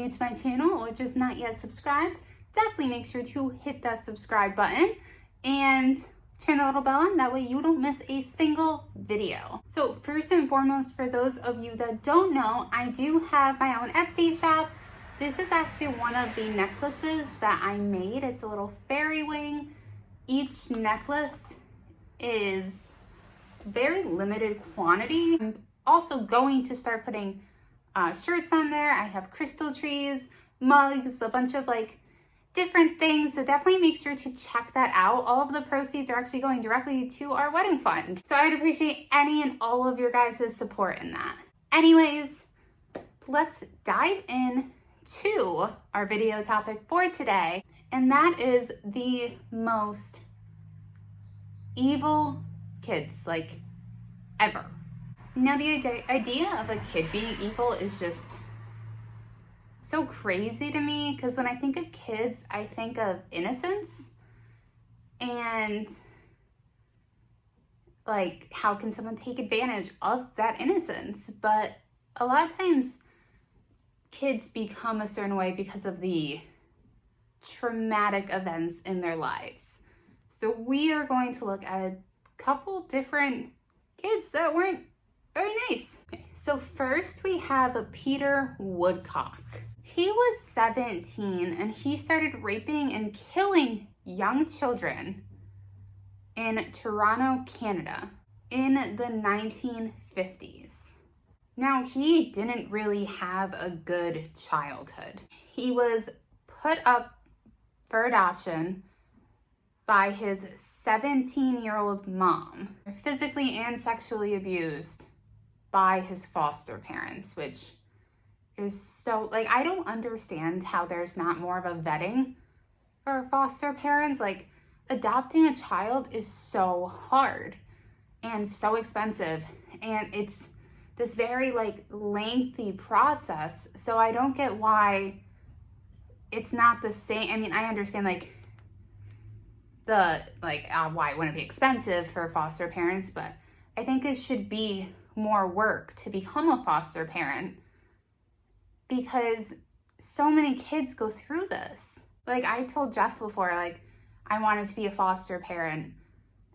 new to my channel or just not yet subscribed, definitely make sure to hit that subscribe button and turn the little bell on. That way you don't miss a single video. So first and foremost, for those of you that don't know, I do have my own Etsy shop. This is actually one of the necklaces that I made. It's a little fairy wing. Each necklace is very limited quantity. I'm also going to start putting shirts on there. I have crystal trees, mugs, a bunch of like different things, so definitely make sure to check that out. All of the proceeds are actually going directly to our wedding fund, so I would appreciate any and all of your guys' support in that. Anyways, let's dive in to our video topic for today, and that is the most evil kids like ever. Now, the idea of a kid being evil is just so crazy to me, because when I think of kids, I think of innocence and like, how can someone take advantage of that innocence? But a lot of times kids become a certain way because of the traumatic events in their lives. So we are going to look at a couple different kids that weren't very nice. Okay, so first we have Peter Woodcock. He was 17 and he started raping and killing young children in Toronto, Canada in the 1950s. Now, he didn't really have a good childhood. He was put up for adoption by his 17-year-old mom, physically and sexually abused by his foster parents, which is so, like, I don't understand how there's not more of a vetting for foster parents. Like, adopting a child is so hard and so expensive, and it's this very like lengthy process. So I don't get why it's not the same. I mean, I understand like the why it wouldn't be expensive for foster parents, but I think it should be more work to become a foster parent, because so many kids go through this. Like, I told Jeff before, like, I wanted to be a foster parent,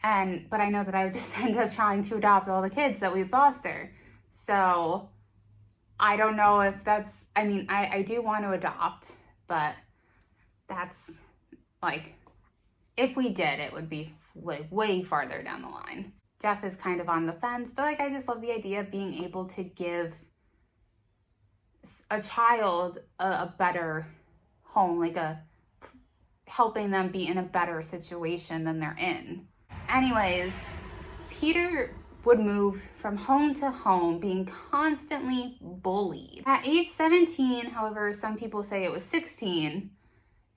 but I know that I would just end up trying to adopt all the kids that we foster. So I don't know if that's, I mean, I do want to adopt, but that's like, if we did, it would be like way farther down the line. Jeff is kind of on the fence, but like, I just love the idea of being able to give a child a better home, like helping them be in a better situation than they're in. Anyways, Peter would move from home to home, being constantly bullied. At age 17, however, some people say it was 16,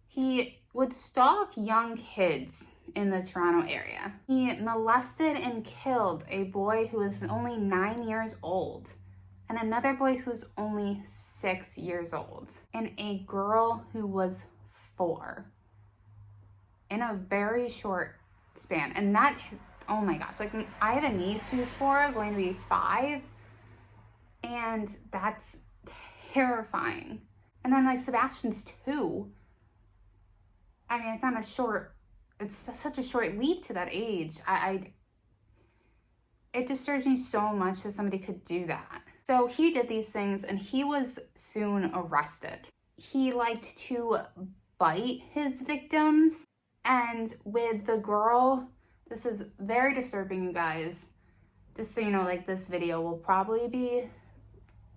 he would stalk young kids in the Toronto area. He molested and killed a boy who was only 9 years old, and another boy who's only 6 years old, and a girl who was 4, in a very short span. And that, oh my gosh, like, I have a niece who's 4, going to be 5, and that's terrifying. And then like Sebastian's 2. I mean, it's such a short leap to that age. It disturbs me so much that somebody could do that. So he did these things and he was soon arrested. He liked to bite his victims, and with the girl, this is very disturbing, you guys. Just so you know, like, this video will probably be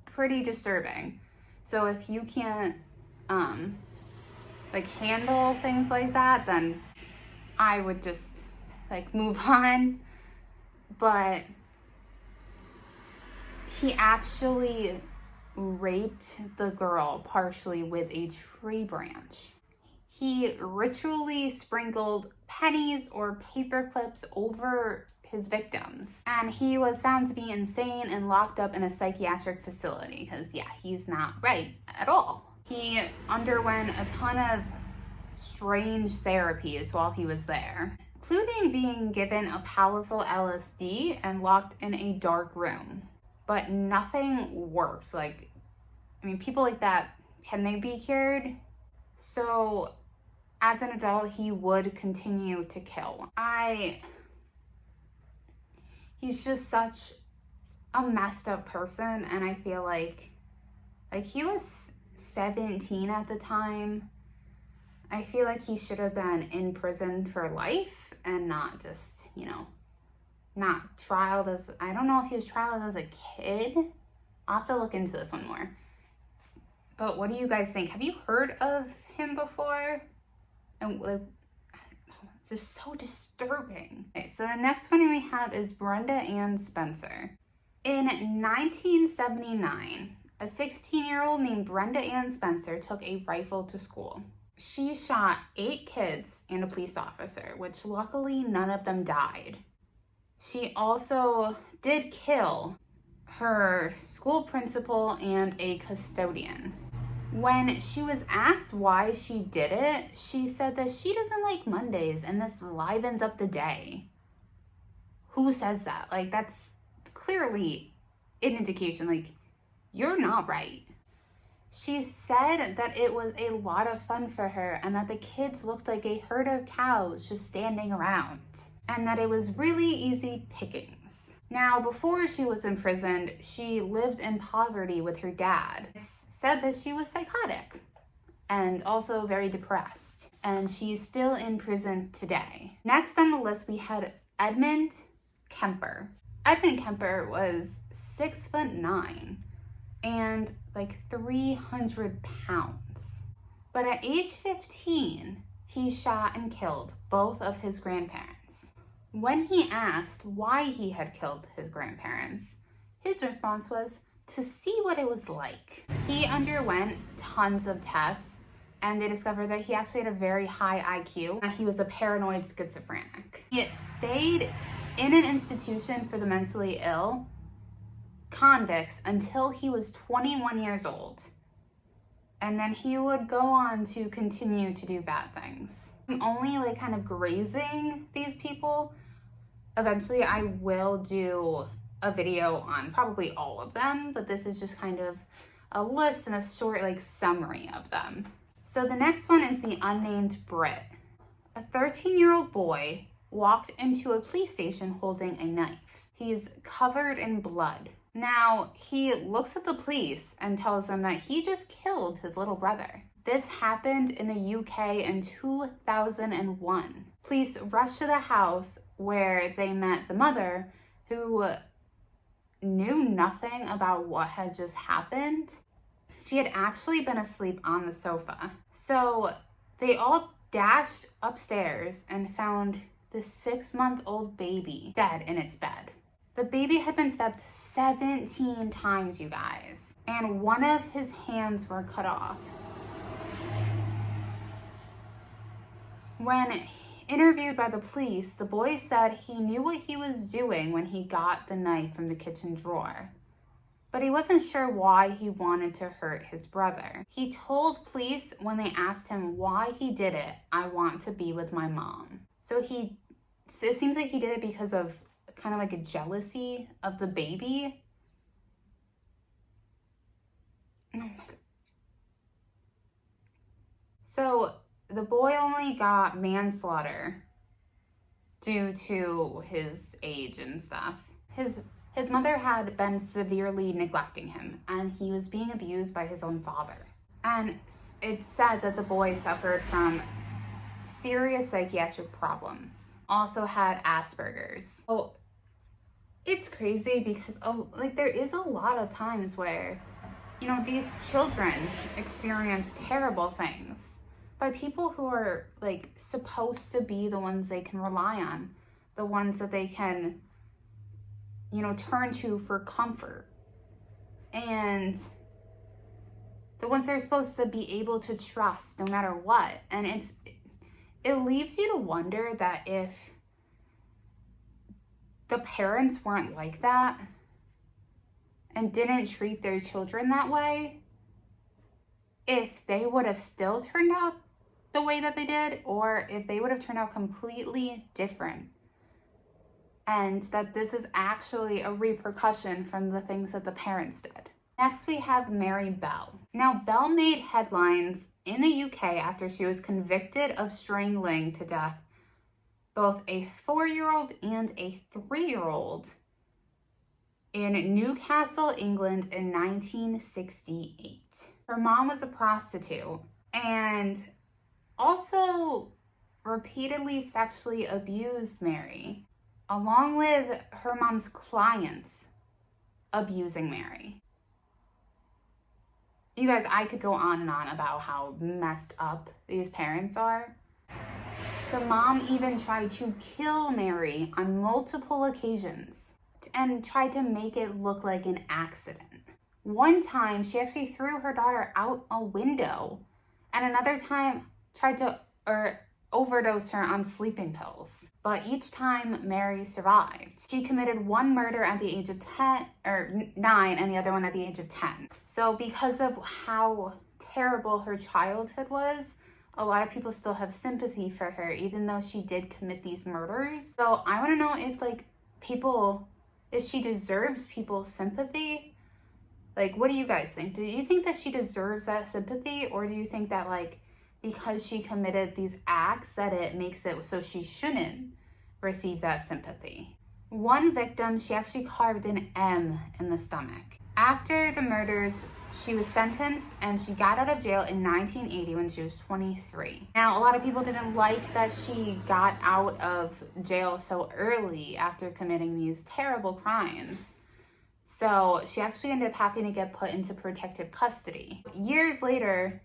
pretty disturbing. So if you can't like handle things like that, then I would just like move on. But he actually raped the girl partially with a tree branch. He ritually sprinkled pennies or paper clips over his victims. And he was found to be insane and locked up in a psychiatric facility, because yeah, he's not right at all. He underwent a ton of strange therapies while he was there, including being given a powerful LSD and locked in a dark room. But nothing works. Like, I mean, people like that can they be cured? So as an adult, he would continue to kill. He's just such a messed up person, and I feel like he was 17 at the time. I feel like he should have been in prison for life and not just, not trialed as, I don't know if he was trialed as a kid. I'll have to look into this one more. But what do you guys think? Have you heard of him before? And it's just so disturbing. Okay, so the next one we have is Brenda and Spencer. In 1979, a 16-year-old named Brenda and Spencer took a rifle to school. She shot 8 kids and a police officer, which luckily none of them died. She also did kill her school principal and a custodian. When she was asked why she did it, she said that she doesn't like Mondays and this livens up the day. Who says that? Like, that's clearly an indication, like, you're not right. She said that it was a lot of fun for her and that the kids looked like a herd of cows just standing around, and that it was really easy pickings. Now, before she was imprisoned, she lived in poverty with her dad. It's said that she was psychotic and also very depressed, and she's still in prison today. Next on the list, we had Edmund Kemper. Edmund Kemper was 6'9" and like 300 pounds. But at age 15, he shot and killed both of his grandparents. When he asked why he had killed his grandparents, his response was to see what it was like. He underwent tons of tests, and they discovered that he actually had a very high IQ, and he was a paranoid schizophrenic. He stayed in an institution for the mentally ill convicts until he was 21 years old. And then he would go on to continue to do bad things. I'm only like kind of grazing these people. Eventually I will do a video on probably all of them, but this is just kind of a list and a short like summary of them. So the next one is the Unnamed Brit. A 13-year-old boy walked into a police station holding a knife. He's covered in blood. Now, he looks at the police and tells them that he just killed his little brother. This happened in the UK in 2001. Police rushed to the house where they met the mother, who knew nothing about what had just happened. She had actually been asleep on the sofa. So they all dashed upstairs and found the 6-month-old baby dead in its bed. The baby had been stabbed 17 times, you guys, and one of his hands were cut off. When interviewed by the police, the boy said he knew what he was doing when he got the knife from the kitchen drawer, but he wasn't sure why he wanted to hurt his brother. He told police when they asked him why he did it, "I want to be with my mom." So it seems like he did it because of kind of like a jealousy of the baby. Oh my God. So the boy only got manslaughter due to his age and stuff. His mother had been severely neglecting him, and he was being abused by his own father. And it's said that the boy suffered from serious psychiatric problems. Also had Asperger's. So it's crazy because there is a lot of times where, these children experience terrible things by people who are like supposed to be the ones they can rely on, the ones that they can, turn to for comfort, and the ones they're supposed to be able to trust no matter what. And it leaves you to wonder that if the parents weren't like that and didn't treat their children that way, if they would have still turned out the way that they did, or if they would have turned out completely different. And that this is actually a repercussion from the things that the parents did. Next, we have Mary Bell. Now, Bell made headlines in the UK after she was convicted of strangling to death both a 4-year-old and a 3-year-old in Newcastle, England in 1968. Her mom was a prostitute and also repeatedly sexually abused Mary, along with her mom's clients abusing Mary. You guys, I could go on and on about how messed up these parents are. The mom even tried to kill Mary on multiple occasions and tried to make it look like an accident. One time, she actually threw her daughter out a window, and another time tried to overdose her on sleeping pills. But each time, Mary survived. She committed one murder at the age of 9 and the other one at the age of 10. So because of how terrible her childhood was, a lot of people still have sympathy for her, even though she did commit these murders. So I want to know if she deserves people's sympathy. Like, what do you guys think? Do you think that she deserves that sympathy? Or do you think that, like, because she committed these acts, that it makes it so she shouldn't receive that sympathy? One victim, she actually carved an M in the stomach. After the murders, she was sentenced and she got out of jail in 1980 when she was 23. Now, a lot of people didn't like that she got out of jail so early after committing these terrible crimes. So she actually ended up having to get put into protective custody. Years later,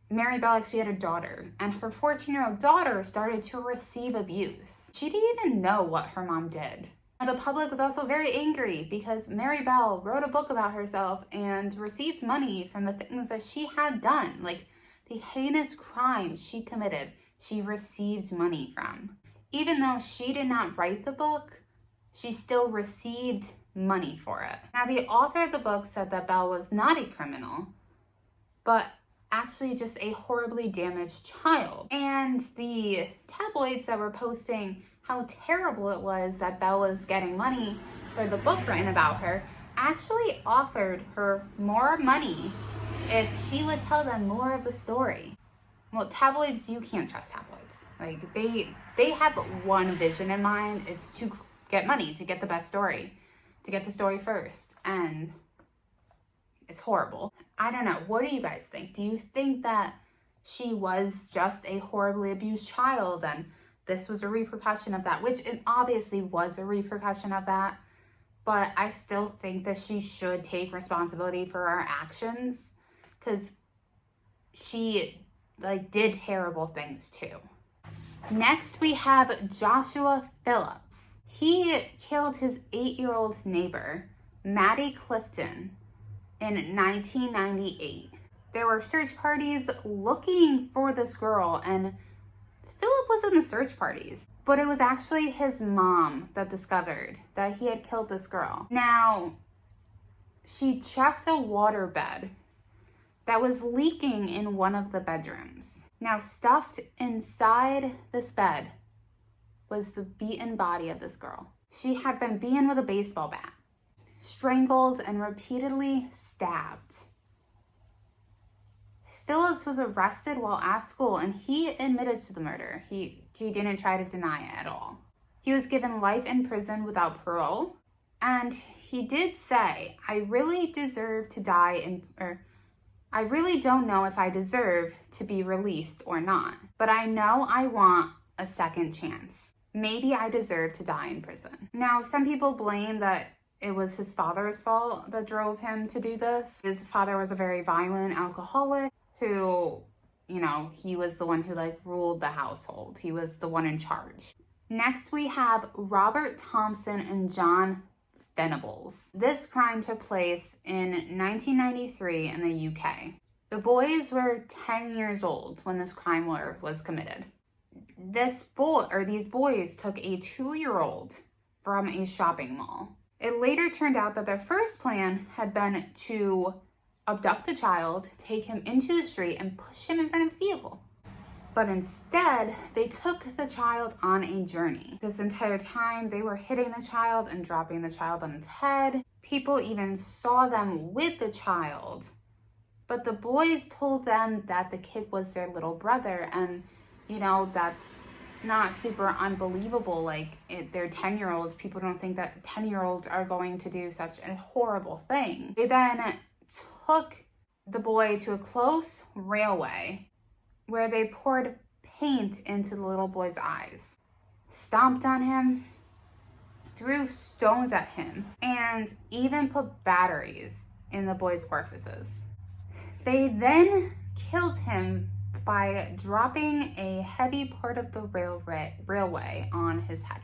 Mary Bell actually had a daughter, and her 14-year-old daughter started to receive abuse. She didn't even know what her mom did. The public was also very angry because Mary Bell wrote a book about herself and received money from the things that she had done, like the heinous crimes she committed, she received money from. Even though she did not write the book, she still received money for it. Now, the author of the book said that Bell was not a criminal, but actually just a horribly damaged child. And the tabloids that were posting how terrible it was that Belle was getting money for the book written about her actually offered her more money if she would tell them more of the story. Well, tabloids, you can't trust tabloids. Like, they have one vision in mind. It's to get money, to get the best story, to get the story first. And it's horrible. I don't know. What do you guys think? Do you think that she was just a horribly abused child and this was a repercussion of that? Which it obviously was a repercussion of that. But I still think that she should take responsibility for her actions, because she did terrible things too. Next, we have Joshua Phillips. He killed his 8-year-old neighbor, Maddie Clifton, in 1998. There were search parties looking for this girl, and Philip was in the search parties, but it was actually his mom that discovered that he had killed this girl. Now, she checked a waterbed that was leaking in one of the bedrooms. Now, stuffed inside this bed was the beaten body of this girl. She had been beaten with a baseball bat, strangled, and repeatedly stabbed. Phillips was arrested while at school, and he admitted to the murder. He didn't try to deny it at all. He was given life in prison without parole, and he did say, I really deserve to die I really don't know if I deserve to be released or not, but I know I want a second chance. Maybe I deserve to die in prison. Now, some people blame that it was his father's fault that drove him to do this. His father was a very violent alcoholic who, he was the one who ruled the household. He was the one in charge. Next, we have Robert Thompson and John Venables. This crime took place in 1993 in the UK. The boys were 10 years old when this crime was committed. These boys took a 2-year-old from a shopping mall. It later turned out that their first plan had been to abduct the child, take him into the street, and push him in front of a vehicle. But instead, they took the child on a journey. This entire time, they were hitting the child and dropping the child on its head. People even saw them with the child, but the boys told them that the kid was their little brother, and that's not super unbelievable. Like, they're 10-year-olds. People don't think that 10-year-olds are going to do such a horrible thing. They then took the boy to a close railway where they poured paint into the little boy's eyes, stomped on him, threw stones at him, and even put batteries in the boy's orifices. They then killed him by dropping a heavy part of the railway on his head.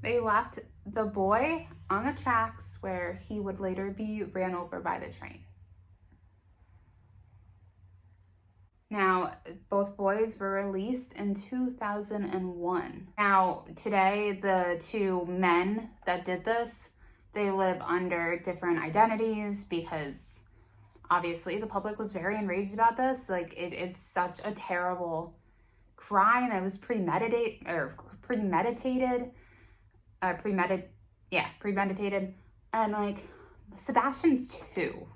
They left the boy on the tracks where he would later be ran over by the train. Now, both boys were released in 2001. Now, today, the two men that did this, they live under different identities because obviously the public was very enraged about this. Like, it's such a terrible crime. It was premeditated. And like, Sebastian's too.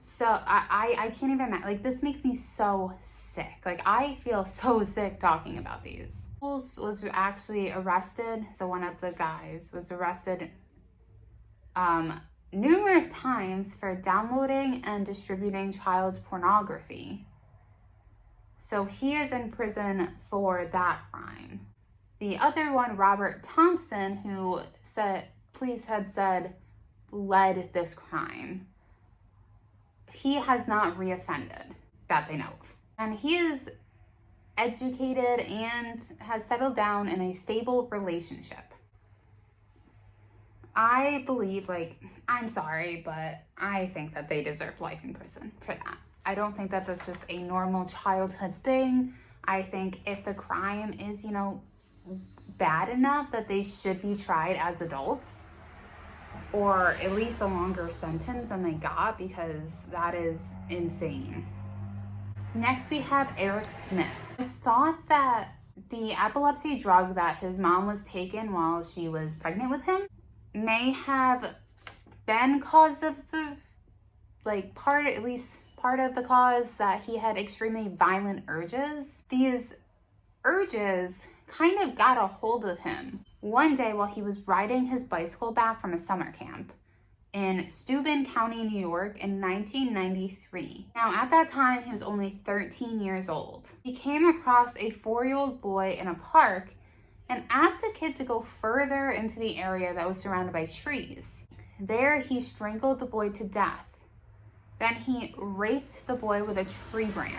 So I can't even imagine. Like, this makes me so sick. Like, I feel so sick talking about these. Was actually arrested. So one of the guys was arrested numerous times for downloading and distributing child pornography. So he is in prison for that crime. The other one, Robert Thompson, who police had said led this crime, he has not reoffended that they know of. And he is educated and has settled down in a stable relationship. I believe, I'm sorry, but I think that they deserve life in prison for that. I don't think that that's just a normal childhood thing. I think if the crime is, bad enough that they should be tried as adults, or at least a longer sentence than they got, because that is insane. Next, we have Eric Smith. It's thought that the epilepsy drug that his mom was taking while she was pregnant with him may have been cause of the, at least part of the cause that he had extremely violent urges. These urges kind of got a hold of him one day while he was riding his bicycle back from a summer camp in Steuben County, New York in 1993. Now, at that time, he was only 13 years old. He came across a 4-year-old boy in a park and asked the kid to go further into the area that was surrounded by trees. There, he strangled the boy to death. Then he raped the boy with a tree branch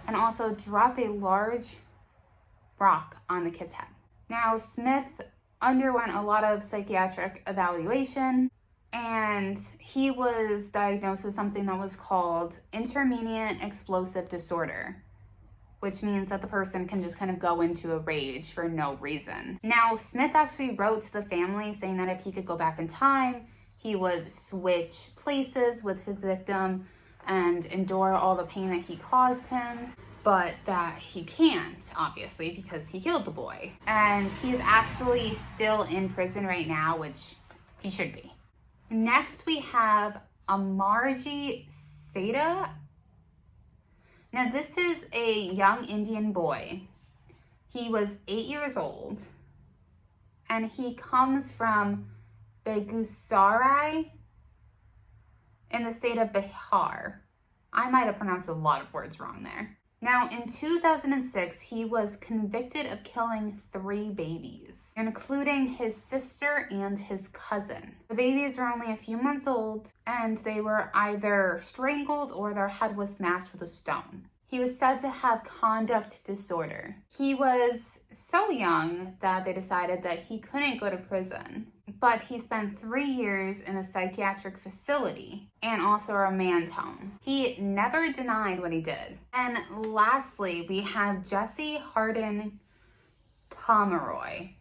and also dropped a large rock on the kid's head. Now, Smith underwent a lot of psychiatric evaluation, and he was diagnosed with something that was called intermediate explosive disorder, which means that the person can just kind of go into a rage for no reason. Now, Smith actually wrote to the family saying that if he could go back in time, he would switch places with his victim and endure all the pain that he caused him, but that he can't, obviously, because he killed the boy. And he is actually still in prison right now, which he should be. Next, we have a Margi Sata. Now, this is a young Indian boy. He was 8 years old, and he comes from Begusarai in the state of Bihar. I might have pronounced a lot of words wrong there. Now, in 2006, he was convicted of killing 3 babies, including his sister and his cousin. The babies were only a few months old, and they were either strangled or their head was smashed with a stone. He was said to have conduct disorder. He was so young that they decided that he couldn't go to prison, but he spent 3 years in a psychiatric facility and also a man's home. He never denied what he did. And lastly, we have Jesse Hardin Pomeroy.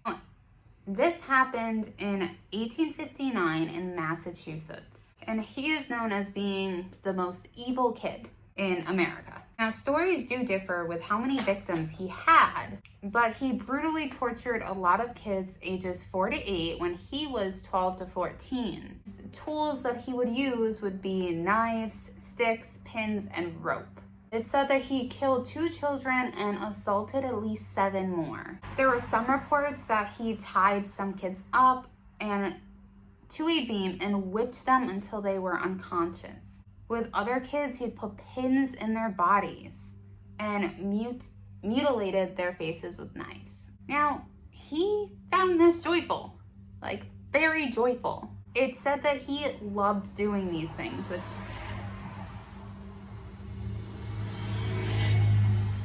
This happened in 1859 in Massachusetts, and he is known as being the most evil kid in America. Now, stories do differ with how many victims he had. But he brutally tortured a lot of kids ages 4 to 8 when he was 12 to 14. Tools that he would use would be knives, sticks, pins, and rope. It said that he killed 2 children and assaulted at least 7 more. There were some reports that he tied some kids up and to a beam and whipped them until they were unconscious. With other kids, he'd put pins in their bodies and mutilated their faces with knives. Now, he found this joyful, like very joyful. It said that he loved doing these things, which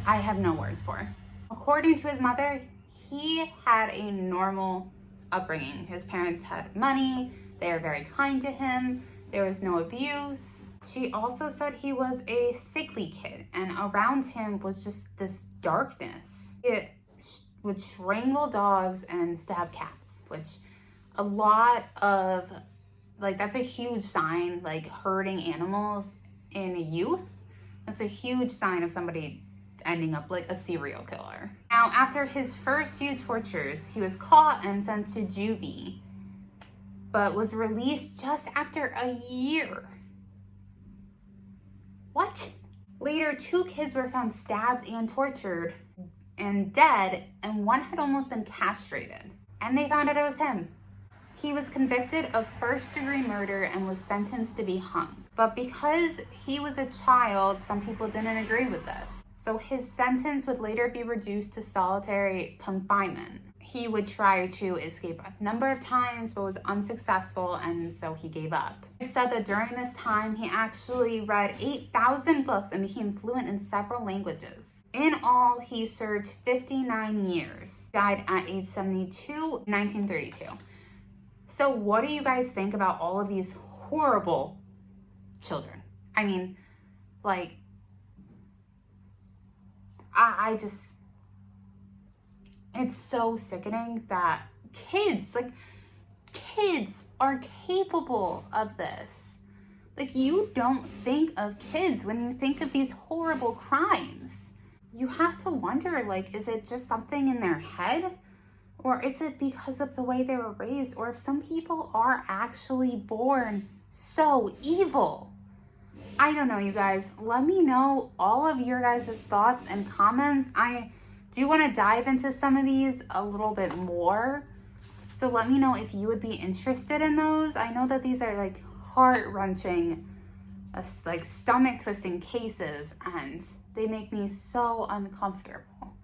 I have no words for. According to his mother, he had a normal upbringing. His parents had money, they were very kind to him, there was no abuse. She also said he was a sickly kid, and around him was just this darkness. It would strangle dogs and stab cats, which a lot of, like, that's a huge sign, like hurting animals in youth. That's a huge sign of somebody ending up like a serial killer. Now, after his first few tortures, he was caught and sent to juvie, but was released just after a year. What? Later, 2 kids were found stabbed and tortured and dead, and one had almost been castrated. And they found out it was him. He was convicted of first-degree murder and was sentenced to be hung. But because he was a child, some people didn't agree with this. So his sentence would later be reduced to solitary confinement. He would try to escape a number of times, but was unsuccessful, and so he gave up. It said that during this time, he actually read 8,000 books and became fluent in several languages. In all, he served 59 years. Died at age 72, 1932. So what do you guys think about all of these horrible children? I mean, like, I just, it's so sickening that kids are capable of this. Like, you don't think of kids when you think of these horrible crimes. You have to wonder, like, is it just something in their head? Or is it because of the way they were raised? Or if some people are actually born so evil? I don't know, you guys. Let me know all of your guys' thoughts and comments. I do want to dive into some of these a little bit more. So let me know if you would be interested in those. I know that these are like heart-wrenching, like stomach-twisting cases, and they make me so uncomfortable.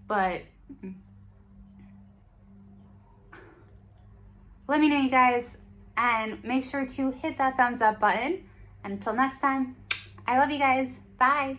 But let me know, you guys, and make sure to hit that thumbs up button. Until next time, I love you guys. Bye.